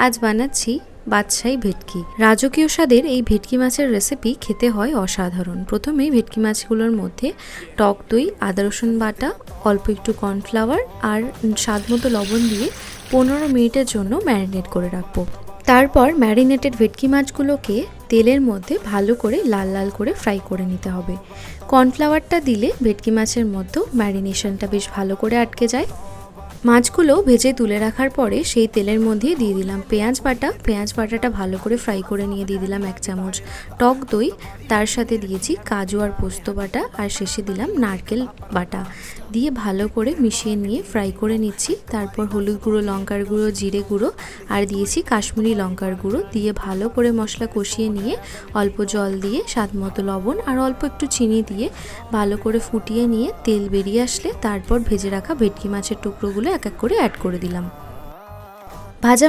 আজ বানাচ্ছি বাদশাহী ভেটকি। রাজকীয় স্বাদের এই ভেটকি মাছের রেসিপি খেতে হয় অসাধারণ। প্রথমেই ভেটকি মাছগুলোর মধ্যে টক দই, আদা রসুন বাটা, অল্প একটু কর্নফ্লাওয়ার আর স্বাদ মতো লবণ দিয়ে 15 মিনিটের জন্য ম্যারিনেট করে রাখবো। তারপর ম্যারিনেটেড ভেটকি মাছগুলোকে তেলের মধ্যে ভালো করে লাল লাল করে ফ্রাই করে নিতে হবে। কর্নফ্লাওয়ারটা দিলে ভেটকি মাছের মধ্যে ম্যারিনেশনটা বেশ ভালো করে আটকে যায়। মাছগুলো ভেজে তুলে রাখার পরে সেই তেলের মধ্যে দিয়ে দিলাম পেঁয়াজ বাটাটা ভালো করে ফ্রাই করে নিয়ে দিয়ে দিলাম 1 চামচ টক দই, তার সাথে দিয়েছি কাজু আর পোস্ত বাটা, আর শেষে দিলাম নারকেল বাটা দিয়ে ভালো করে মিশিয়ে নিয়ে ফ্রাই করে নিচ্ছি। তারপর হলুদ গুঁড়ো, লঙ্কার গুঁড়ো, জিরে গুঁড়ো আর দিয়েছি কাশ্মীরি লঙ্কার গুঁড়ো দিয়ে ভালো করে মশলা কষিয়ে নিয়ে অল্প জল দিয়ে স্বাদ মতো লবণ আর অল্প একটু চিনি দিয়ে ভালো করে ফুটিয়ে নিয়ে তেল বেরিয়ে আসলে তারপর ভেজে রাখা ভেটকি মাছের টুকরোগুলো এক এক করে অ্যাড করে দিলাম। ভাজা